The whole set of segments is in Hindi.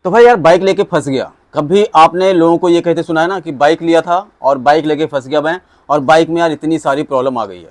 तो भाई यार बाइक लेके फंस गया। कभी आपने लोगों को ये कहते सुना है ना कि बाइक लिया था और बाइक लेके फंस गया मैं, और बाइक में यार इतनी सारी प्रॉब्लम आ गई है।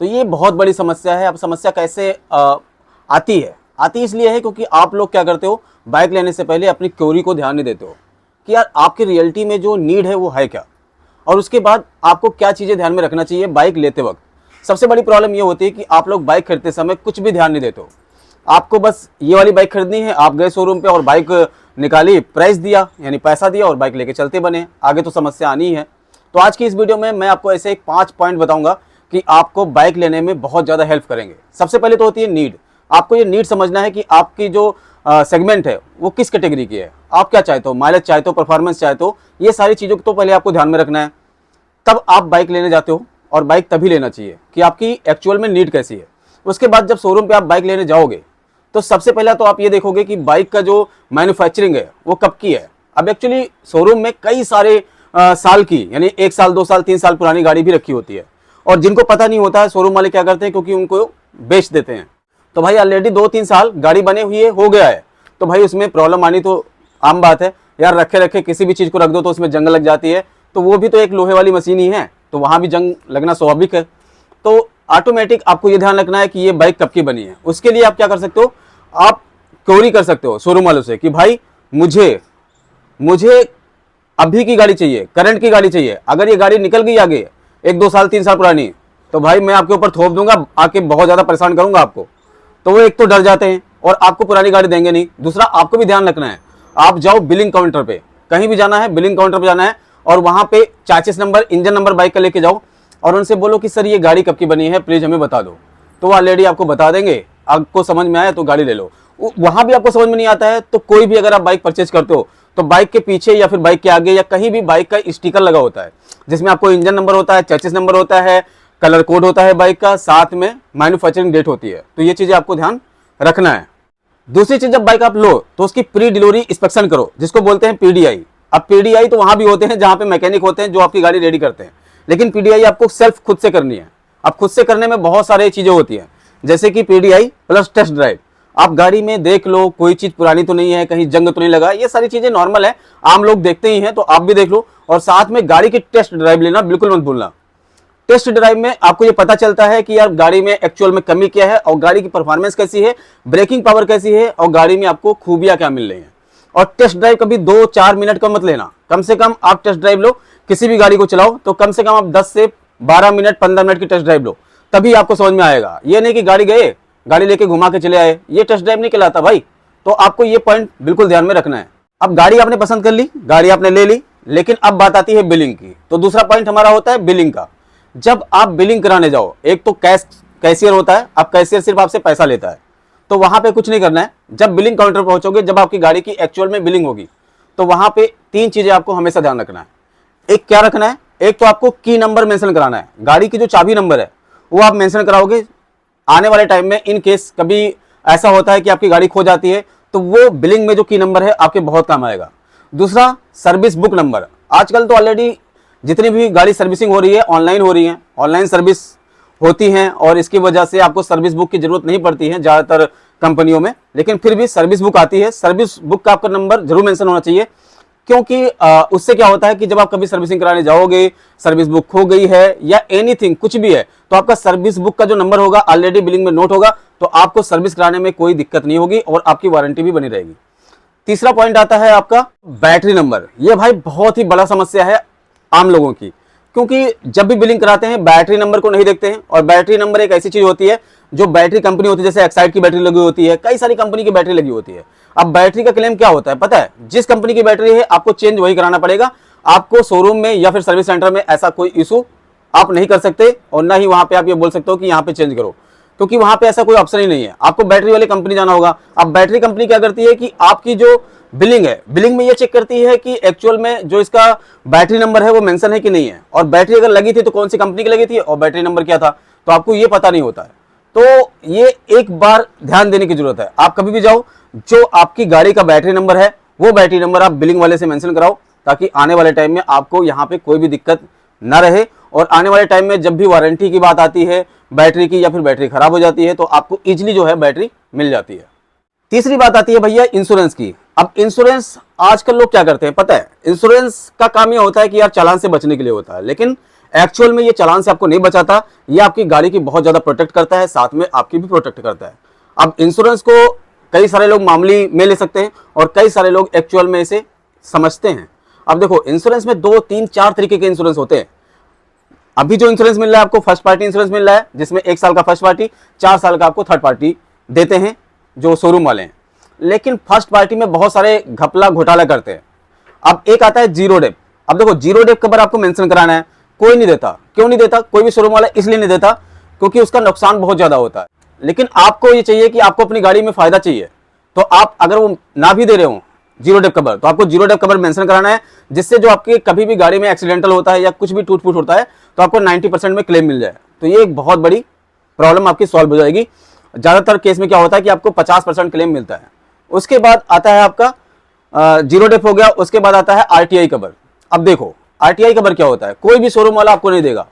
तो ये बहुत बड़ी समस्या है। अब समस्या कैसे आती है? आती इसलिए है क्योंकि आप लोग क्या करते हो, बाइक लेने से पहले अपनी क्योरी को ध्यान नहीं देते हो कि यार आपकी रियलिटी में जो नीड है वो है क्या, और उसके बाद आपको क्या चीज़ें ध्यान में रखना चाहिए बाइक लेते वक्त। सबसे बड़ी प्रॉब्लम ये होती है कि आप लोग बाइक खरीदते समय कुछ भी ध्यान नहीं देते हो। आपको बस ये वाली बाइक खरीदनी है, आप गए शोरूम पे और बाइक निकाली, प्राइस दिया यानी पैसा दिया और बाइक लेके चलते बने, आगे तो समस्या आनी ही है। तो आज की इस वीडियो में मैं आपको ऐसे 5 पॉइंट बताऊंगा कि आपको बाइक लेने में बहुत ज़्यादा हेल्प करेंगे। सबसे पहले तो होती है नीड। आपको ये नीड समझना है कि आपकी जो सेगमेंट है वो किस कैटेगरी की है, आप क्या चाहते हो, माइलेज चाहते हो, परफॉर्मेंस चाहते हो, ये सारी चीज़ों को तो पहले आपको ध्यान में रखना है। तब आप बाइक लेने जाते हो, और बाइक तभी लेना चाहिए कि आपकी एक्चुअल में नीड कैसी है। उसके बाद जब शोरूम पे आप बाइक लेने जाओगे तो सबसे पहला तो आप ये देखोगे कि बाइक का जो मैन्युफैक्चरिंग है वो कब की है। अब एक्चुअली शोरूम में कई सारे साल की यानी 1 साल 2 साल 3 साल पुरानी गाड़ी भी रखी होती है, और जिनको पता नहीं होता है शोरूम वाले क्या करते हैं, क्योंकि उनको बेच देते हैं। तो भाई ऑलरेडी 2-3 साल गाड़ी बने हुए हो गया है, तो भाई उसमें प्रॉब्लम आनी तो आम बात है यार। रखे रखे किसी भी चीज़ को रख दो तो उसमें जंग लग जाती है, तो वो भी तो एक लोहे वाली मशीन ही है, तो वहाँ भी जंग लगना स्वाभाविक है। तो ऑटोमेटिक आपको ये ध्यान रखना है कि ये बाइक कब की बनी है। उसके लिए आप क्या कर सकते हो, आप क्वेरी कर सकते हो शोरूम वालों से कि भाई मुझे अभी की गाड़ी चाहिए, करंट की गाड़ी चाहिए। अगर ये गाड़ी निकल गई आगे 1-2 साल 3 साल पुरानी, तो भाई मैं आपके ऊपर थोप दूंगा, आके बहुत ज़्यादा परेशान करूंगा आपको। तो वो एक तो डर जाते हैं और आपको पुरानी गाड़ी देंगे नहीं। दूसरा आपको भी ध्यान रखना है, आप जाओ बिलिंग काउंटर पे, कहीं भी जाना है बिलिंग काउंटर पे जाना है, और वहाँ पे chassis number, engine number bike का लेके जाओ और उनसे बोलो कि सर ये गाड़ी कब की बनी है, प्लीज़ हमें बता दो। तो वो ऑलरेडी आपको बता देंगे। आपको समझ में आया तो गाड़ी ले लो। वहाँ भी आपको समझ में नहीं आता है तो कोई भी अगर आप बाइक परचेज करते हो तो बाइक के पीछे या फिर बाइक के आगे या कहीं भी बाइक का स्टिकर लगा होता है, जिसमें आपको इंजन नंबर होता है, चेसिस नंबर होता है, कलर कोड होता है बाइक का, साथ में मैन्युफैक्चरिंग डेट होती है। तो ये चीज़ें आपको ध्यान रखना है। दूसरी चीज़, जब बाइक आप लो तो उसकी प्री डिलीवरी इंस्पेक्शन करो, जिसको बोलते हैं पीडीआई। अब पीडीआई तो वहाँ भी होते हैं जहाँ पे मैकेनिक होते हैं जो आपकी गाड़ी रेडी करते हैं, लेकिन पीडीआई आपको सेल्फ खुद से करनी है। अब खुद से करने में बहुत सारी चीज़ें होती हैं, जैसे कि पीडीआई प्लस टेस्ट ड्राइव। आप गाड़ी में देख लो कोई चीज़ पुरानी तो नहीं है, कहीं जंग तो नहीं लगा, ये सारी चीज़ें नॉर्मल है, आम लोग देखते ही हैं, तो आप भी देख लो। और साथ में गाड़ी की टेस्ट ड्राइव लेना बिल्कुल मत भूलना। टेस्ट ड्राइव में आपको ये पता चलता है कि यार गाड़ी में एक्चुअल में कमी क्या है, और गाड़ी की परफॉर्मेंस कैसी है, ब्रेकिंग पावर कैसी है, और गाड़ी में आपको खूबियां क्या मिल रही हैं। और टेस्ट ड्राइव कभी 2-4 मिनट का मत लेना, कम से कम आप टेस्ट ड्राइव लो, किसी भी गाड़ी को चलाओ तो कम से कम आप 10 से 12 मिनट 15 मिनट की टेस्ट ड्राइव लो, तभी आपको समझ में आएगा। ये नहीं कि गाड़ी गए, गाड़ी लेके घुमा के चले आए, ये टेस्ट ड्राइव नहीं कहलाता भाई। तो आपको ये पॉइंट बिल्कुल ध्यान में रखना है। अब गाड़ी आपने पसंद कर ली, गाड़ी आपने ले ली, लेकिन अब बात आती है बिलिंग की। तो दूसरा पॉइंट हमारा होता है बिलिंग का। जब आप बिलिंग कराने जाओ, एक तो कैशियर होता है, अब कैशियर सिर्फ आपसे पैसा लेता है, तो वहां पे कुछ नहीं करना है। जब बिलिंग काउंटर पहुंचोगे, जब आपकी गाड़ी की एक्चुअल में बिलिंग होगी, तो वहां पे 3 चीजें आपको हमेशा ध्यान रखना है। एक क्या रखना है, एक तो आपको की नंबर मेंशन कराना है, गाड़ी की जो चाबी नंबर है वो आप मेंशन कराओगे। आने वाले टाइम में इन केस कभी ऐसा होता है कि आपकी गाड़ी खो जाती है, तो वो बिलिंग में जो की नंबर है आपके बहुत काम आएगा। दूसरा, सर्विस बुक नंबर। आजकल तो ऑलरेडी जितनी भी गाड़ी सर्विसिंग हो रही है ऑनलाइन हो रही है, ऑनलाइन सर्विस होती हैं, और इसकी वजह से आपको सर्विस बुक की जरूरत नहीं पड़ती है ज़्यादातर कंपनियों में, लेकिन फिर भी सर्विस बुक आती है। सर्विस बुक का आपका नंबर जरूर मेंशन होना चाहिए, क्योंकि उससे क्या होता है कि जब आप कभी सर्विसिंग कराने जाओगे, सर्विस बुक खो गई है या एनीथिंग कुछ भी है, तो आपका सर्विस बुक का जो नंबर होगा ऑलरेडी बिलिंग में नोट होगा, तो आपको सर्विस कराने में कोई दिक्कत नहीं होगी और आपकी वारंटी भी बनी रहेगी। तीसरा पॉइंट आता है आपका बैटरी नंबर। ये भाई बहुत ही बड़ा समस्या है आम लोगों की, क्योंकि जब भी बिलिंग कराते हैं बैटरी नंबर को नहीं देखते हैं। और बैटरी नंबर एक ऐसी चीज होती है जो बैटरी कंपनी होती है, जैसे एक्साइड की बैटरी लगी होती है, कई सारी कंपनी की बैटरी लगी होती है। अब बैटरी का क्लेम क्या होता है पता है, जिस कंपनी की बैटरी है आपको चेंज वही कराना पड़ेगा। आपको शोरूम में या फिर सर्विस सेंटर में ऐसा कोई इशू आप नहीं कर सकते, और ना ही वहां पे आप ये बोल सकते हो कि यहाँ पे चेंज करो, क्योंकि वहां पे ऐसा कोई ऑप्शन ही नहीं है। आपको बैटरी वाली कंपनी जाना होगा। अब बैटरी कंपनी क्या करती है कि आपकी जो बिलिंग है, बिलिंग में ये चेक करती है कि एक्चुअल में जो इसका बैटरी नंबर है वो मेंशन है कि नहीं है, और बैटरी अगर लगी थी तो कौन सी कंपनी की लगी थी और बैटरी नंबर क्या था, तो आपको ये पता नहीं होता है। तो ये एक बार ध्यान देने की जरूरत है। आप कभी भी जाओ, जो आपकी गाड़ी का बैटरी नंबर है वो बैटरी नंबर आप बिलिंग वाले से मेंशन कराओ, ताकि आने वाले टाइम में आपको यहाँ पे कोई भी दिक्कत ना रहे। और आने वाले टाइम में जब भी वारंटी की बात आती है बैटरी की, या फिर बैटरी खराब हो जाती है, तो आपको इजीली जो है बैटरी मिल जाती है। तीसरी बात आती है भैया इंश्योरेंस की। अब इंश्योरेंस आजकल लोग क्या करते हैं पता है, इंश्योरेंस का काम ये होता है कि यार चालान से बचने के लिए होता है, लेकिन एक्चुअल में ये चालान से आपको नहीं बचाता, ये आपकी गाड़ी की बहुत ज्यादा प्रोटेक्ट करता है, साथ में आपकी भी प्रोटेक्ट करता है। अब इंश्योरेंस को कई सारे लोग मामूली में ले सकते हैं और कई सारे लोग एक्चुअल में इसे समझते हैं। अब देखो इंश्योरेंस में 2, 3, 4 तरीके के इंश्योरेंस होते हैं। अभी जो इंश्योरेंस मिल रहा है आपको फर्स्ट पार्टी इंश्योरेंस मिल रहा है, जिसमें 1 साल का फर्स्ट पार्टी, 4 साल का आपको थर्ड पार्टी देते हैं जो शोरूम वाले हैं। लेकिन फर्स्ट पार्टी में बहुत सारे घपला घोटाला करते हैं। अब एक आता है जीरो डेप। अब देखो जीरो डेप कवर आपको मेंशन कराना है, कोई नहीं देता। क्यों नहीं देता? कोई भी शोरूम वाला इसलिए नहीं देता क्योंकि उसका नुकसान बहुत ज्यादा होता है। लेकिन आपको ये चाहिए कि आपको अपनी गाड़ी में फायदा चाहिए, तो आप अगर वो ना भी दे रहे हो जीरो डेप कवर, तो आपको जीरो डेप कवर मेंशन कराना है, जिससे जो आपकी कभी भी गाड़ी में एक्सीडेंटल होता है या कुछ भी टूट फूट होता है तो आपको 90% में क्लेम मिल जाए। तो ये एक बहुत बड़ी प्रॉब्लम आपकी सॉल्व हो जाएगी। ज्यादातर केस में क्या होता है कि आपको 50% क्लेम मिलता है। उसके बाद आता है आपका जीरो डेप हो गया, उसके बाद आता है आरटीआई कवर। अब देखो आरटीआई कवर क्या होता है, कोई भी शोरूम वाला आपको नहीं देगा।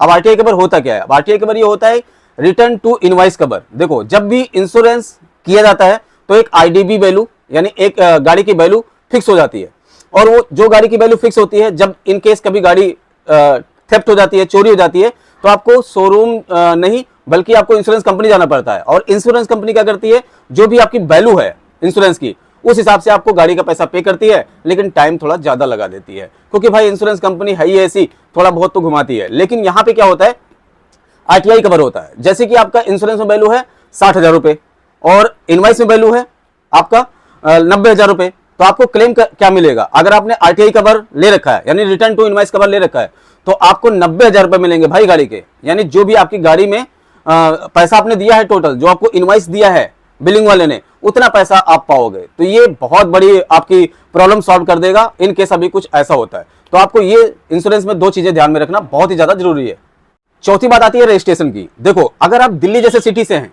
अब आरटीआई कवर होता क्या है? आरटीआई कवर ये होता है रिटर्न टू इनवॉइस कवर। देखो जब भी इंश्योरेंस किया जाता है तो एक आईडीबी वैल्यू यानी एक गाड़ी की वैल्यू फिक्स हो जाती है, और वो जो गाड़ी की वैल्यू फिक्स होती है, जब इन केस कभी गाड़ी थेफ्ट हो जाती है, चोरी हो जाती है, तो आपको शोरूम नहीं बल्कि आपको इंश्योरेंस कंपनी जाना पड़ता है। और इंश्योरेंस कंपनी क्या करती है, जो भी आपकी वैल्यू है इंश्योरेंस की, उस हिसाब से आपको गाड़ी का पैसा पे करती है, लेकिन टाइम थोड़ा ज्यादा लगा देती है, क्योंकि भाई इंश्योरेंस कंपनी है ही ऐसी, थोड़ा बहुत तो घुमाती है। लेकिन यहाँ पे क्या होता है, आरटीआई कवर होता है। जैसे कि आपका इंश्योरेंस में वैल्यू है 60,000 रुपए और इनवॉइस में वैल्यू है आपका 90,000 रुपए, तो आपको क्लेम क्या मिलेगा? अगर आपने आरटीआई कवर ले रखा है यानी रिटर्न टू इनवॉइस कवर ले रखा है, तो आपको 90,000 रुपए मिलेंगे भाई गाड़ी के। यानी जो भी आपकी गाड़ी में पैसा आपने दिया है, टोटल जो आपको इनवॉइस दिया है बिलिंग वाले ने, उतना पैसा आप पाओगे। तो ये बहुत बड़ी आपकी प्रॉब्लम सॉल्व कर देगा इन केस अभी कुछ ऐसा होता है। तो आपको ये इंश्योरेंस में 2 चीजें ध्यान में रखना बहुत ही ज्यादा जरूरी है। चौथी बात आती है रजिस्ट्रेशन की। देखो अगर आप दिल्ली जैसे सिटी से हैं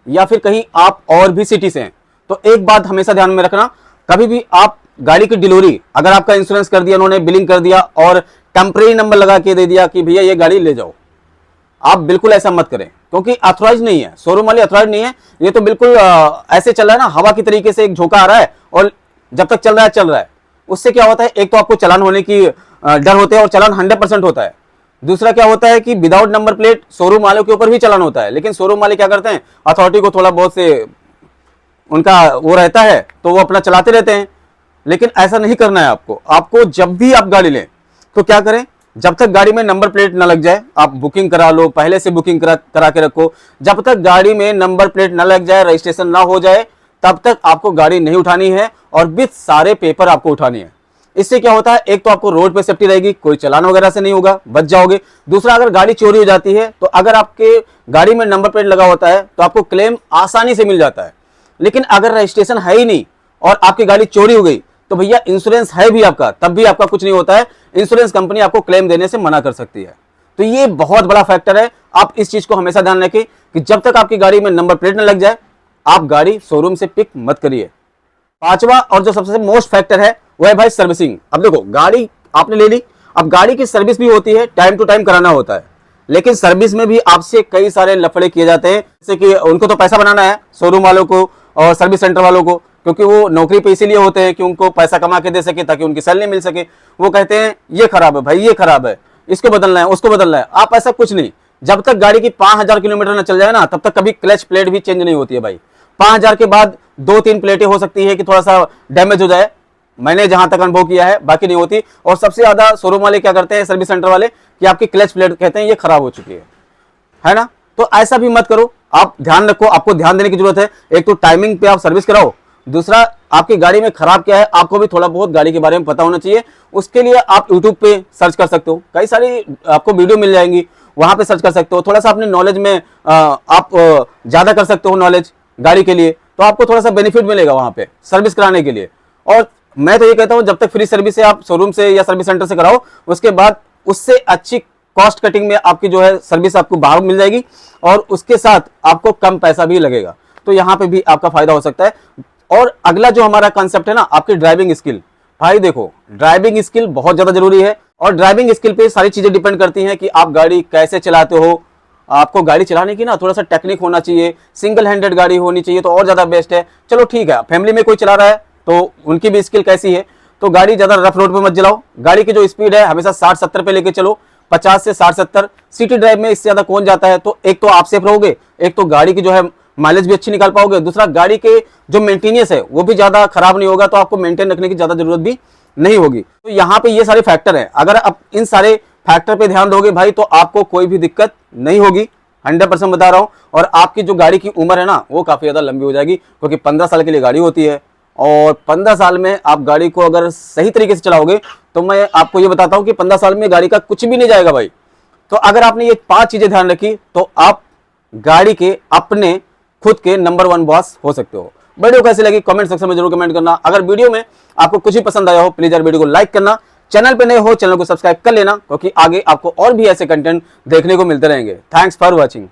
या फिर कहीं आप और भी सिटी से हैं, तो एक बात हमेशा ध्यान में रखना, कभी भी आप गाड़ी की डिलीवरी, अगर आपका इंश्योरेंस कर दिया उन्होंने, बिलिंग कर दिया और टेम्परेरी नंबर लगा के दे दिया कि भैया ये गाड़ी ले जाओ, आप बिल्कुल ऐसा मत करें, क्योंकि अथॉराइज नहीं है, शोरूम वाले अथॉराइज नहीं है। ये तो बिल्कुल ऐसे चल रहा है ना, हवा की तरीके से एक झोंका आ रहा है और जब तक चल रहा है। उससे क्या होता है, एक तो आपको चालान होने की डर होते हैं और चालान 100% होता है। दूसरा क्या होता है कि विदाउट नंबर प्लेट शोरूम वालों के ऊपर भी चालान होता है, लेकिन शोरूम वाले क्या करते हैं, अथॉरिटी को थोड़ा बहुत से उनका वो रहता है तो वो अपना चलाते रहते हैं। लेकिन ऐसा नहीं करना है आपको। आपको जब भी आप गाड़ी लें तो क्या करें, जब तक गाड़ी में नंबर प्लेट ना लग जाए, आप बुकिंग करा लो, पहले से बुकिंग करा के रखो। जब तक गाड़ी में नंबर प्लेट ना लग जाए, रजिस्ट्रेशन ना हो जाए, तब तक आपको गाड़ी नहीं उठानी है और विथ सारे पेपर आपको उठानी है। इससे क्या होता है, एक तो आपको रोड पे सेफ्टी रहेगी, कोई चालान वगैरह से नहीं होगा, बच जाओगे। दूसरा, अगर गाड़ी चोरी हो जाती है तो अगर आपके गाड़ी में नंबर प्लेट लगा होता है तो आपको क्लेम आसानी से मिल जाता है। लेकिन अगर रजिस्ट्रेशन है ही नहीं और आपकी गाड़ी चोरी हो गई तो भैया इंश्योरेंस है भी आपका, तब भी आपका कुछ नहीं होता है, इंश्योरेंस कंपनी आपको क्लेम देने से मना कर सकती है। तो ये बहुत बड़ा फैक्टर है। आप इस चीज को हमेशा ध्यान रखें कि जब तक आपकी गाड़ी में नंबर प्लेट न लग जाए, आप गाड़ी शोरूम से पिक मत करिए। पांचवा और जो सबसे मोस्ट फैक्टर है वो है भाई सर्विसिंग। अब देखो गाड़ी आपने ले ली, अब गाड़ी की सर्विस भी होती है, टाइम टू टाइम कराना होता है, लेकिन सर्विस में भी आपसे कई सारे लफड़े किए जाते हैं। जैसे कि उनको तो पैसा बनाना है शोरूम वालों को और सर्विस सेंटर वालों को, क्योंकि वो नौकरी पे इसीलिए होते हैं कि उनको पैसा कमा के दे सके ताकि उनकी सैलरी मिल सके। वो कहते हैं ये खराब है भाई, ये खराब है, इसको बदलना है, उसको बदलना है। आप ऐसा कुछ नहीं, जब तक गाड़ी की 5,000 किलोमीटर न चल जाए ना, तब तक कभी क्लच प्लेट भी चेंज नहीं होती है भाई। 5,000 के बाद 2-3 प्लेटें हो सकती है कि थोड़ा सा डैमेज हो जाए, मैंने जहां तक अनुभव किया है, बाकी नहीं होती। और सबसे ज्यादा शोरूम वाले क्या करते हैं, सर्विस सेंटर वाले, कि आपकी क्लच प्लेट कहते हैं ये खराब हो चुकी है ना। तो ऐसा भी मत करो, आप ध्यान रखो, आपको ध्यान देने की जरूरत है। एक तो टाइमिंग पे आप सर्विस कराओ, दूसरा आपकी गाड़ी में खराब क्या है आपको भी थोड़ा बहुत गाड़ी के बारे में पता होना चाहिए। उसके लिए आप यूट्यूब पे सर्च कर सकते हो, कई सारी आपको वीडियो मिल जाएंगी, वहां पे सर्च कर सकते हो। थोड़ा सा अपने नॉलेज में आप ज्यादा कर सकते हो नॉलेज गाड़ी के लिए, तो आपको थोड़ा सा बेनिफिट मिलेगा वहां पे सर्विस कराने के लिए। और मैं तो ये कहता हूं, जब तक फ्री सर्विस है आप शोरूम से या सर्विस सेंटर से कराओ, उसके बाद उससे अच्छी कॉस्ट कटिंग में आपकी जो है सर्विस आपको बाहर मिल जाएगी और उसके साथ आपको कम पैसा भी लगेगा। तो यहाँ पे भी आपका फायदा हो सकता है। और अगला जो हमारा कॉन्सेप्ट है ना, आपकी ड्राइविंग स्किल। भाई देखो ड्राइविंग स्किल बहुत ज्यादा जरूरी है और ड्राइविंग स्किल पे सारी चीजें डिपेंड करती हैं कि आप गाड़ी कैसे चलाते हो। आपको गाड़ी चलाने की ना थोड़ा सा टेक्निक होना चाहिए, सिंगल हैंडेड गाड़ी होनी चाहिए तो और ज्यादा बेस्ट है। चलो ठीक है, फैमिली में कोई चला रहा है तो उनकी भी स्किल कैसी है। तो गाड़ी ज़्यादा रफ रोड पे मत चलाओ, गाड़ी की जो स्पीड है हमेशा 60-70 पे लेके चलो, 50 से 60-70। सिटी ड्राइव में इससे ज़्यादा कौन जाता है। तो एक तो आप सेफ रहोगे, एक तो गाड़ी की जो है माइलेज भी अच्छी निकाल पाओगे, दूसरा गाड़ी के जो मेंटेनेंस है वो भी ज़्यादा खराब नहीं होगा, तो आपको मेंटेन रखने की ज़्यादा जरूरत भी नहीं होगी। तो यहाँ पे ये सारे फैक्टर हैं, अगर आप इन सारे फैक्टर पे ध्यान दोगे भाई तो आपको कोई भी दिक्कत नहीं होगी, 100% बता रहा हूँ। और आपकी जो गाड़ी की उम्र है ना वो काफ़ी ज़्यादा लंबी हो जाएगी, क्योंकि 15 साल के लिए गाड़ी होती है, और 15 साल में आप गाड़ी को अगर सही तरीके से चलाओगे तो मैं आपको ये बताता हूँ कि 15 साल में गाड़ी का कुछ भी नहीं जाएगा भाई। तो अगर आपने ये 5 चीज़ें ध्यान रखी तो आप गाड़ी के अपने खुद के नंबर 1 बॉस हो सकते हो। वीडियो कैसी लगी कमेंट सेक्शन में जरूर कमेंट करना। अगर वीडियो में आपको कुछ भी पसंद आया हो प्लीज यार वीडियो को लाइक करना, चैनल पे नए हो चैनल को सब्सक्राइब कर लेना, क्योंकि आगे आपको और भी ऐसे कंटेंट देखने को मिलते रहेंगे। Thanks for watching.